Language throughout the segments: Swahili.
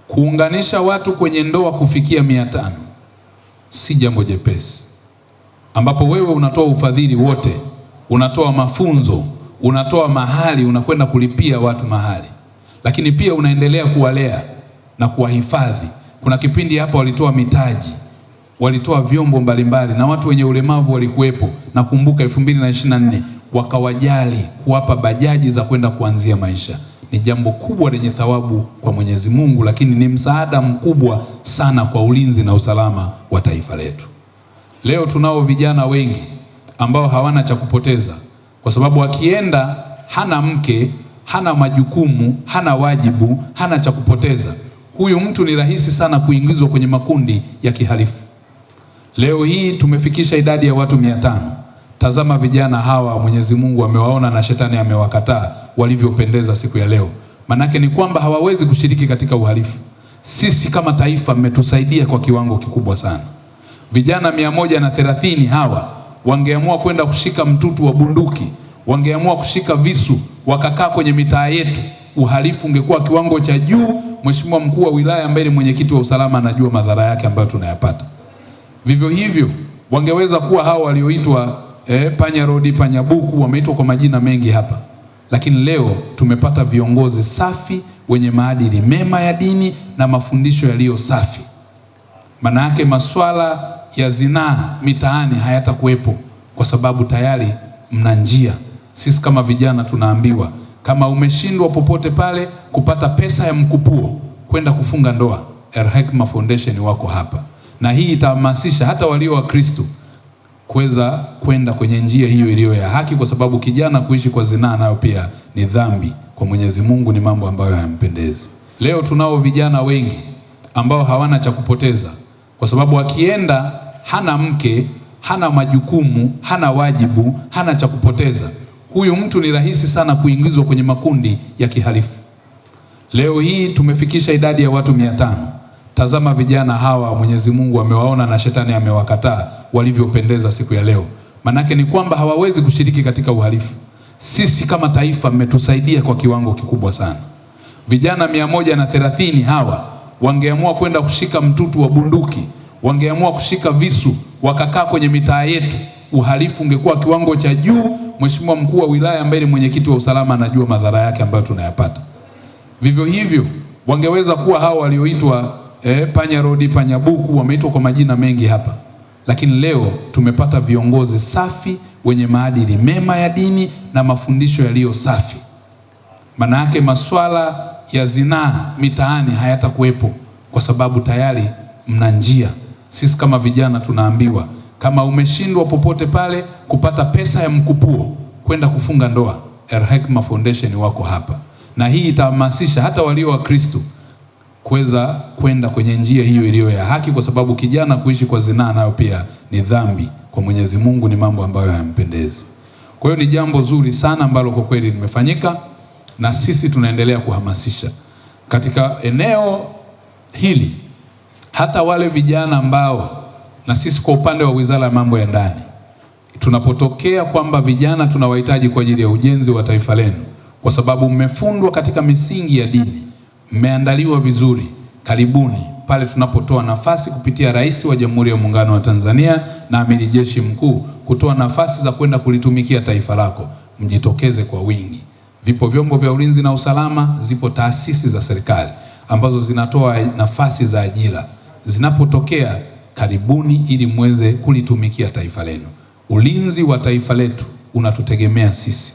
Kuunganisha watu kwenye ndoa kufikia 500 si jambo jepesi, ambapo wewe unatoa ufadhili wote, unatoa mafunzo, unatoa mahali, unakwenda kulipia watu mahali, lakini pia unaendelea kuwalea na kuwahifadhi. Kuna kipindi hapa walitoa mitaji, walitoa vyombo mbalimbali, na watu wenye ulemavu walikuwepo. Nakumbuka 2024 wakawajali kuwapa bajaji za kwenda kuanzia maisha. Ni jambo kubwa lenye thawabu kwa Mwenyezi Mungu, lakini ni msaada mkubwa sana kwa ulinzi na usalama wa taifa letu. Leo tunao vijana wengi ambao hawana cha kupoteza, kwa sababu akienda hana mke, hana majukumu, hana wajibu, hana cha kupoteza. Huyu mtu ni rahisi sana kuingizwa kwenye makundi ya kihalifu. Leo hii tumefikisha idadi ya watu 500. Tazama vijana hawa, Mwenyezi Mungu amewaona na shetani amewakataa walivyopendeza siku ya leo. Manake ni kwamba hawawezi kushiriki katika uhalifu. Sisi kama taifa mmetusaidia kwa kiwango kikubwa sana. Vijana 130 hawa wangeamua kwenda kushika mtutu wa bunduki, wangeamua kushika visu, wakakaa kwenye mitaa yetu, uhalifu ungekuwa kiwango cha juu. Mheshimiwa mkuu wa wilaya ambaye ni mwenyekiti wa usalama anajua madhara yake ambayo tunayapata. Vivyo hivyo wangeweza kuwa hao walioitwa panya rodi, panya buku, wameitwa kwa majina mengi hapa, lakini leo tumepata viongozi safi wenye maadili mema ya dini na mafundisho yaliyo safi. Maana yake masuala ya zinaa mitaani hayatakuwepo, kwa sababu tayari mna njia. Sisi kama vijana tunaambiwa kama umeshindwa popote pale kupata pesa ya mkupuo kwenda kufunga ndoa, Al-Hikma Foundation wako hapa, na hii itahamasisha hata walio wa Kristo kuweza kwenda kwenye njia hiyo iliyo ya haki, kwa sababu kijana kuishi kwa zinaa nayo pia ni dhambi kwa Mwenyezi Mungu, ni mambo ambayo hayampendezi. Leo tunao vijana wengi ambao hawana cha kupoteza, kwa sababu akienda hana mke, hana majukumu, hana wajibu, hana cha kupoteza. Huyu mtu ni rahisi sana kuingizwa kwenye makundi ya kihalifu. Leo hii tumefikisha idadi ya watu 500. Tazama vijana hawa, Mwenyezi Mungu amewaona na shetani amewakataa walivyopendeza siku ya leo. Manake ni kwamba hawawezi kushiriki katika uhalifu. Sisi kama taifa mmetusaidia kwa kiwango kikubwa sana. Vijana 130 hawa wangeamua kwenda kushika mtutu wa bunduki, wangeamua kushika visu, wakakaa kwenye mitaa yetu, uhalifu ungekuwa kiwango cha juu. Mheshimiwa mkuu wa wilaya ambaye ni mwenyekiti wa usalama anajua madhara yake ambayo tunayapata. Vivyo hivyo wangeweza kuwa hao walioitwa panya rodi, panya buku, wameitwa kwa majina mengi hapa, lakini leo tumepata viongozi safi wenye maadili mema ya dini na mafundisho yaliyo safi. Maana yake masuala ya zinaa mitaani hayatakuwepo, kwa sababu tayari mna njia. Sisi kama vijana tunaambiwa kama umeshindwa popote pale kupata pesa ya mkupuo kwenda kufunga ndoa, Al-Hikma Foundation wako hapa, na hii itahamasisha hata walio wa Kristo kuweza kwenda kwenye njia hiyo iliyo ya haki, kwa sababu kijana kuishi kwa zinaa nayo pia ni dhambi kwa Mwenyezi Mungu, ni mambo ambayo hayampendezi. Kwa hiyo ni jambo zuri sana ambalo kwa kweli limefanyika, na sisi tunaendelea kuhamasisha katika eneo hili. Hata wale vijana ambao, na sisi kwa upande wa Wizara ya Mambo ya Ndani tunapotokea kwamba vijana tunawahitaji kwa ajili ya ujenzi wa taifa lenu, kwa sababu mmefundwa katika misingi ya dini, mmeandaliwa vizuri, karibuni pale tunapotoa nafasi kupitia Rais wa Jamhuri ya Muungano wa Tanzania na Amiri Jeshi Mkuu kutoa nafasi za kwenda kulitumikia taifa lako, mjitokeze kwa wingi. Vipo vyombo vya ulinzi na usalama, zipo taasisi za serikali ambazo zinatoa nafasi za ajira. Zinapotokea, karibuni ili muweze kulitumikia taifa lenu. Ulinzi wa taifa letu unatutegemea sisi.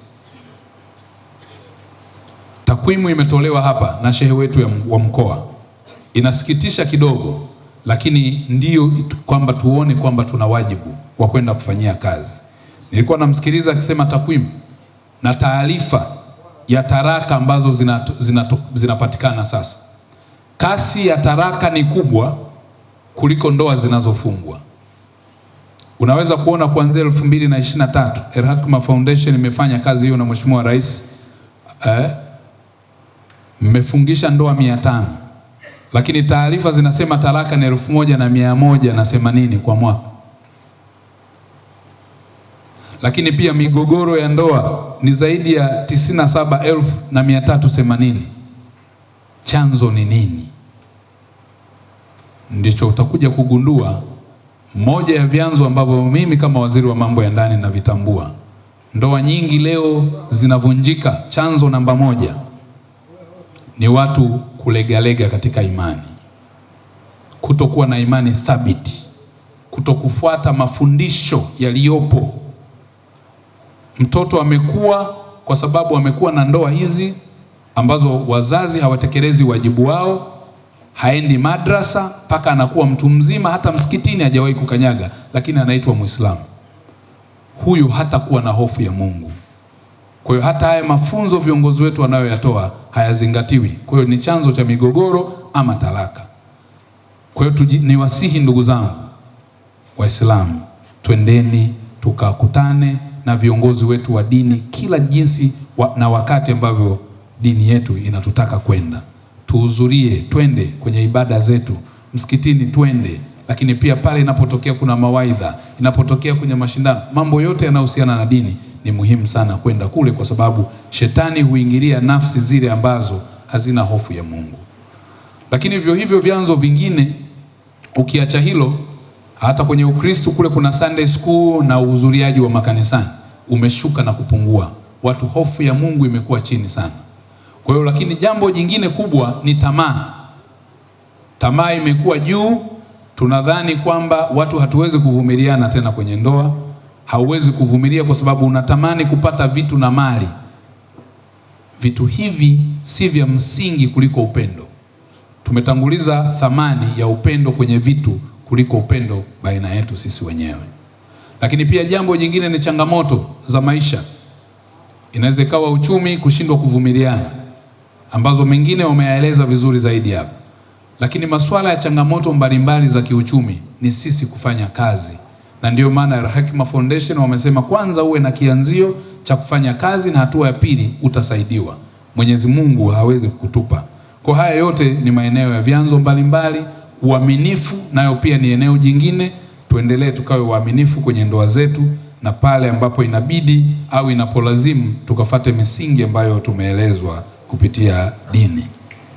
Takwimu imetolewa hapa na shehe wetu wa mkoa. Inasikitisha kidogo, lakini ndiyo kwamba tuone kwamba tuna wajibu wa kwenda kufanyia kazi. Nilikuwa namsikiliza akisema takwimu na taarifa ya taraka ambazo zinapatikana sasa. Kasi ya taraka ni kubwa kuliko ndoa zinazofungwa. Unaweza kuona kuanzia 2023 Al-Hikma Foundation imefanya kazi hiyo na Mheshimiwa Rais, mmefungisha ndoa 500, lakini taarifa zinasema talaka ni 1180 kwa mwaka. Lakini pia migogoro ya ndoa ni zaidi ya 97,380. Chanzo ni nini? ndicho utakuja kugundua moja ya vyanzo ambavyo mimi kama waziri wa mambo ya ndani navitambua. Ndoa nyingi leo zinavunjika, chanzo namba moja ni watu kulegalega katika imani, kutokuwa na imani thabiti, kutokufuata mafundisho yaliyopo. Mtoto amekuwa kwa sababu amekuwa na ndoa hizi ambazo wazazi hawatekelezi wajibu wao, haendi madrasa mpaka anakuwa mtu mzima, hata msikitini hajawahi kukanyaga, lakini anaitwa Muislamu. Huyu hatakuwa na hofu ya Mungu. Kwa hiyo hata haya mafunzo viongozi wetu wanayoyatoa hayazingatiwi. Kwa hiyo ni chanzo cha migogoro ama talaka. Kwa hiyo niwasihi ndugu zangu Waislamu, twendeni tukakutane na viongozi wetu wa dini kila jinsi na wakati ambavyo dini yetu inatutaka kwenda. Tuhudhurie, twende kwenye ibada zetu, msikitini twende, lakini pia pale inapotokea kuna mawaidha, inapotokea kwenye mashindano, mambo yote yanayohusiana na dini ni muhimu sana kwenda kule, kwa sababu shetani huingilia nafsi zile ambazo hazina hofu ya Mungu. Lakini hivyo vyanzo vingine ukiacha hilo, hata kwenye Ukristo kule kuna Sunday school na uhudhuriaji wa makanisani umeshuka na kupungua. Watu hofu ya Mungu imekuwa chini sana. Kwa hiyo lakini jambo jingine kubwa ni tamaa. Tamaa imekuwa juu. Tunadhani kwamba watu hatuwezi kuvumiliana tena kwenye ndoa. Hauwezi kuvumilia kwa sababu unatamani kupata vitu na mali. Vitu hivi si vya msingi kuliko upendo. Tumetanguliza thamani ya upendo kwenye vitu kuliko upendo baina yetu sisi wenyewe. Lakini pia jambo jingine ni changamoto za maisha. Inaweza ikawa uchumi, kushindwa kuvumiliana, ambazo mengine wameyaeleza vizuri zaidi hapa. Lakini masuala ya changamoto mbalimbali za kiuchumi ni sisi kufanya kazi. Na ndio maana Al-Hikma Foundation wamesema kwanza uwe na kianzio cha kufanya kazi, na hatua ya pili utasaidiwa. Mwenyezi Mungu hawezi kukutupa. Kwa haya yote ni maeneo ya vyanzo mbalimbali. Uaminifu nayo pia ni eneo jingine. Tuendelee tukawe waaminifu kwenye ndoa zetu, na pale ambapo inabidi au inapolazimu tukafate misingi ambayo tumeelezwa kupitia dini.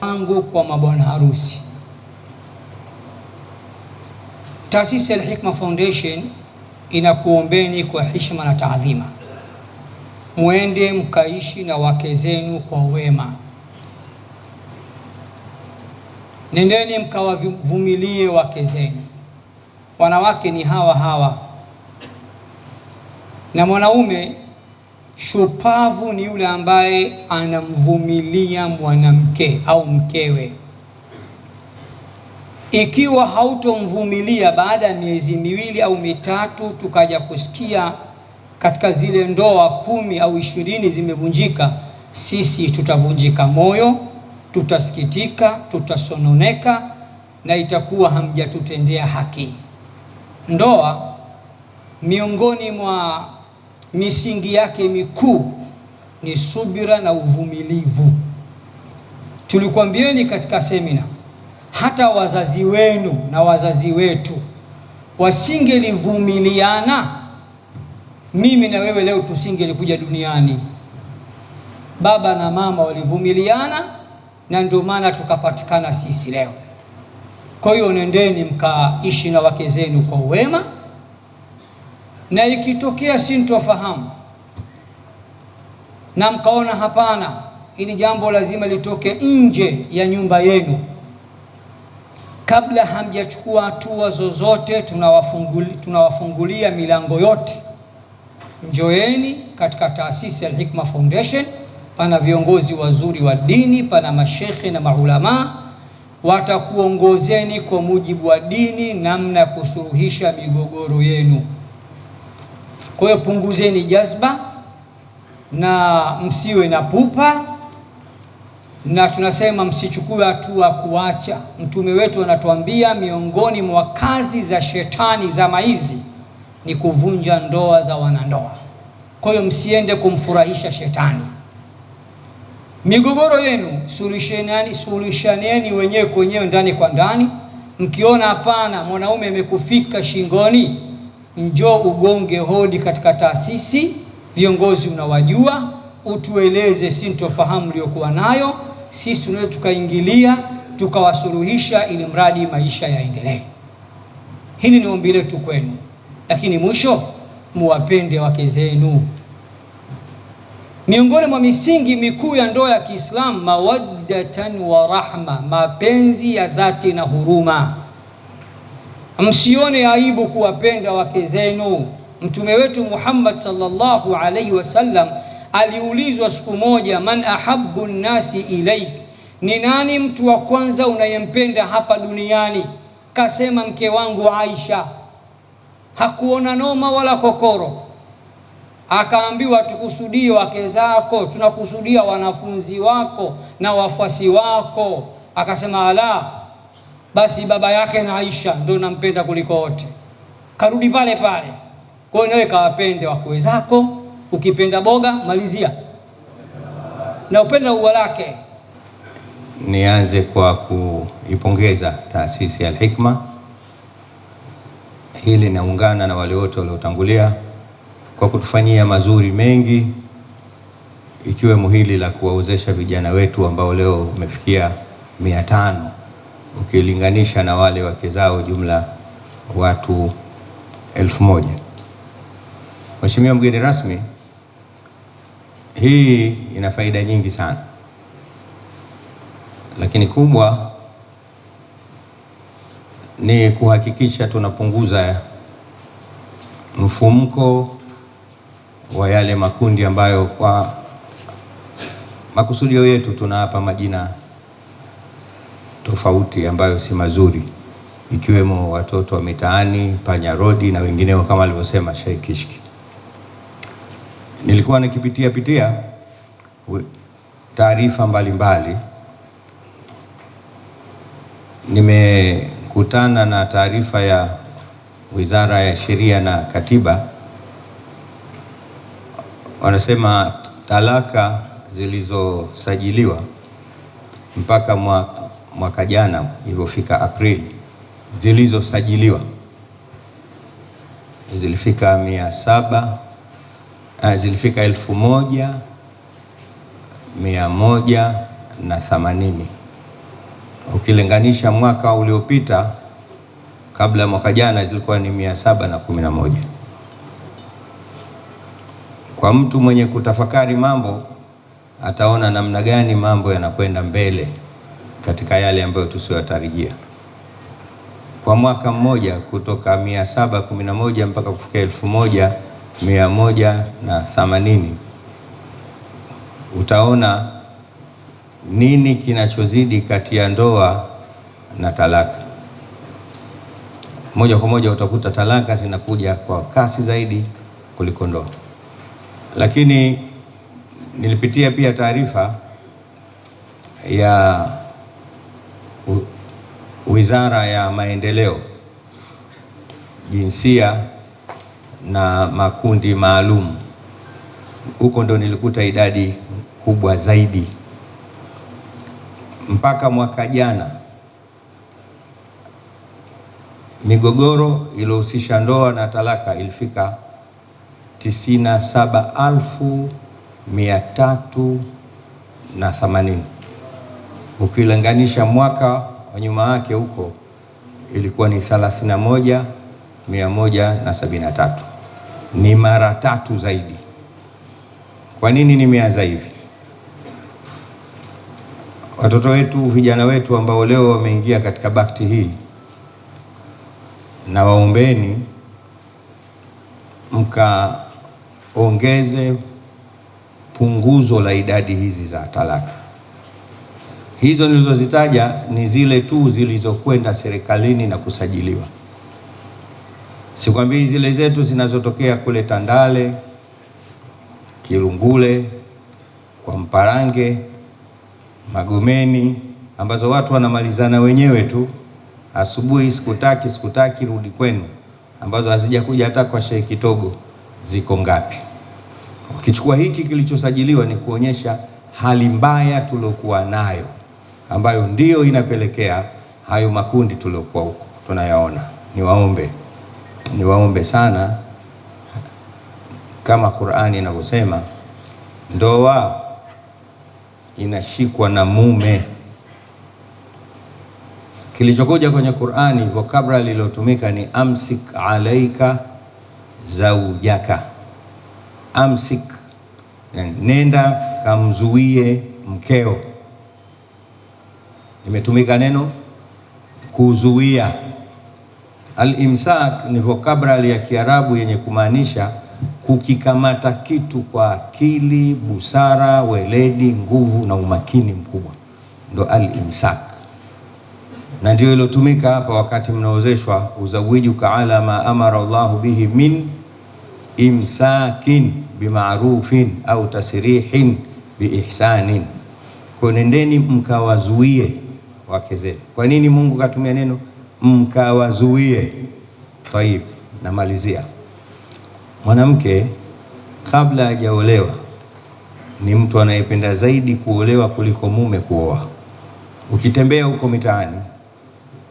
Angu kwa mabwana harusi, taasisi ya Al-Hikma Foundation inakuombeni kwa heshima na taadhima, muende mkaishi na wake zenu kwa wema. Nendeni mkawavumilie wake zenu. Wanawake ni hawa hawa, na mwanaume shupavu ni yule ambaye anamvumilia mwanamke au mkewe. Ikiwa hautomvumilia, baada ya miezi miwili au mitatu tukaja kusikia katika zile ndoa 10 au 20 zimevunjika, sisi tutavunjika moyo, tutasikitika, tutasononeka, na itakuwa hamjatutendea haki. Ndoa miongoni mwa misingi yake mikuu ni subira na uvumilivu. Tulikwambieni katika semina, hata wazazi wenu na wazazi wetu wasingelivumiliana, mimi na wewe leo tusingelikuja duniani. Baba na mama walivumiliana, na ndio maana tukapatikana sisi leo. Kwa hiyo nendeni mkaishi na wake zenu kwa wema, na ikitokea sintofahamu na mkaona hapana, hili jambo lazima litoke nje ya nyumba yenu, kabla hamjachukua hatua zozote, tunawafungulia milango yote. Njoeni katika taasisi ya Al-Hikma Foundation. Pana viongozi wazuri wa dini, pana mashekhe na maulama, watakuongozeni kwa mujibu wa dini namna ya kusuluhisha migogoro yenu. Kwa hiyo punguzeni jazba na msiwe na pupa, na tunasema msichukue hatua kuacha. Mtume wetu anatuambia miongoni mwa kazi za shetani za maizi ni kuvunja ndoa za wanandoa. Kwa hiyo msiende kumfurahisha shetani. Migogoro yenu suluhishaneni wenyewe kwa wenyewe, ndani kwa ndani. Mkiona hapana, mwanaume amekufika shingoni, njoo ugonge hodi katika taasisi. Viongozi unawajua, utueleze sintofahamu uliokuwa nayo, sisi tunaweza tukaingilia tukawasuluhisha, ili mradi maisha yaendelee. Hili ni ombi letu kwenu, lakini mwisho muwapende wake zenu. Miongoni mwa misingi mikuu ya ndoa ya Kiislamu, mawaddatan wa rahma, mapenzi ya dhati na huruma. Msione aibu kuwapenda wake zenu. Mtume wetu Muhammad sallallahu alaihi wasallam aliulizwa siku moja, man ahabbu nnasi ilaik, ni nani mtu wa kwanza unayempenda hapa duniani? Kasema mke wangu Aisha. Hakuona noma wala kokoro. Akaambiwa, tukusudie wake zako, tunakusudia wanafunzi wako na wafuasi wako. Akasema, ala, basi baba yake na Aisha ndio nampenda kuliko wote. Karudi pale pale. Kwa hiyo nawe kawapende wakwe zako. Ukipenda boga malizia na upenda ua lake. Nianze kwa kuipongeza taasisi ya Al-Hikma. Hili naungana na wale wote waliotangulia kwa kutufanyia mazuri mengi, ikiwemo hili la kuwaozesha vijana wetu ambao leo umefikia 500 ukilinganisha na wale wake zao jumla watu 1000. Mheshimiwa mgeni rasmi, hii ina faida nyingi sana, lakini kubwa ni kuhakikisha tunapunguza mfumuko wa yale makundi ambayo kwa makusudio yetu tunawapa majina tofauti ambayo si mazuri, ikiwemo watoto wa mitaani, panya rodi na wengineo kama alivyosema Sheikh Kishki. Nilikuwa nikipitia taarifa mbalimbali. Nimekutana na taarifa ya Wizara ya Sheria na Katiba. Wanasema talaka zilizosajiliwa mpaka mwaka jana iliyofika Aprili, zilizosajiliwa zilifika 1180. Ukilinganisha mwaka uliopita kabla ya mwaka jana zilikuwa ni 711. Kwa mtu mwenye kutafakari mambo ataona namna gani mambo yanakwenda mbele katika yale ambayo tusiyotarajia. Kwa mwaka mmoja kutoka 711 mpaka kufikia 1180, utaona nini kinachozidi kati ya ndoa na talaka. Moja kwa moja utakuta talaka zinakuja kwa kasi zaidi kuliko ndoa. Lakini nilipitia pia taarifa ya Wizara ya Maendeleo, Jinsia na Makundi Maalum. Huko ndo nilikuta idadi kubwa zaidi. Mpaka mwaka jana migogoro iliyohusisha ndoa na talaka ilifika 97,380. Ukilinganisha mwaka wa nyuma yake huko ilikuwa ni 31,173. Ni mara 3 zaidi. Kwa nini nimeanza hivi? Watoto wetu, vijana wetu ambao leo wameingia katika bakti hii, na waombeni mkaongeze punguzo la idadi hizi za talaka. Hizo nilizozitaja ni zile tu zilizokwenda serikalini na kusajiliwa. Sikwambii zile zetu zinazotokea kule Tandale, Kirungule, kwa Mparange, Magomeni, ambazo watu wanamalizana wenyewe tu, asubuhi sikutaki rudi kwenu, ambazo hazijakuja hata kwa Sheikh Kitogo. Ziko ngapi? Ukichukua hiki kilichosajiliwa ni kuonyesha hali mbaya tuliokuwa nayo, ambayo ndiyo inapelekea hayo makundi tuliokuwa huko tunayaona. Niwaombe sana, kama Qur'ani inavyosema, ndoa inashikwa na mume. Kilichokuja kwenye Qur'ani, vocabulary lililotumika ni amsik alaika zaujaka. Amsik, nenda kamzuie mkeo. Imetumika neno kuzuia. Al-imsak ni vocabulary ya Kiarabu yenye kumaanisha kukikamata kitu kwa akili, busara, weledi, nguvu na umakini mkubwa, ndo al-imsak. Na ndio ilotumika hapa wakati mnaozeshwa, uzawijuka ala ma amara Allahu bihi min imsakin bima'rufin au tasrihin biihsanin. Kwa nendeni mkawazuie wake zenu. Kwa nini Mungu katumia neno mkawazuie? Tayib, namalizia. Mwanamke kabla hajaolewa ni mtu anayependa zaidi kuolewa kuliko mume kuoa. Ukitembea huko mitaani,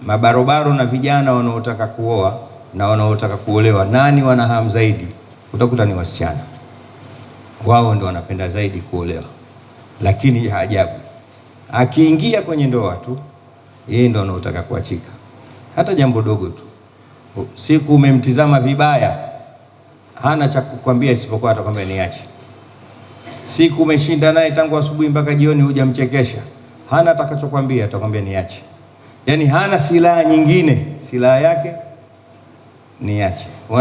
mabarobaro na vijana wanaotaka kuoa na wanaotaka kuolewa, nani wana hamu zaidi? Utakuta ni wasichana. Wao ndio wanapenda zaidi kuolewa. Lakini ajabu, akiingia kwenye ndoa tu, yeye ndio anaotaka kuachika. Hata jambo dogo tu, siku umemtizama vibaya, hana cha kukwambia isipokuwa atakwambia niache. Siku umeshinda naye tangu asubuhi mpaka jioni hujamchekesha, hana atakachokwambia, atakwambia niache. Yaani hana silaha nyingine, silaha yake niache.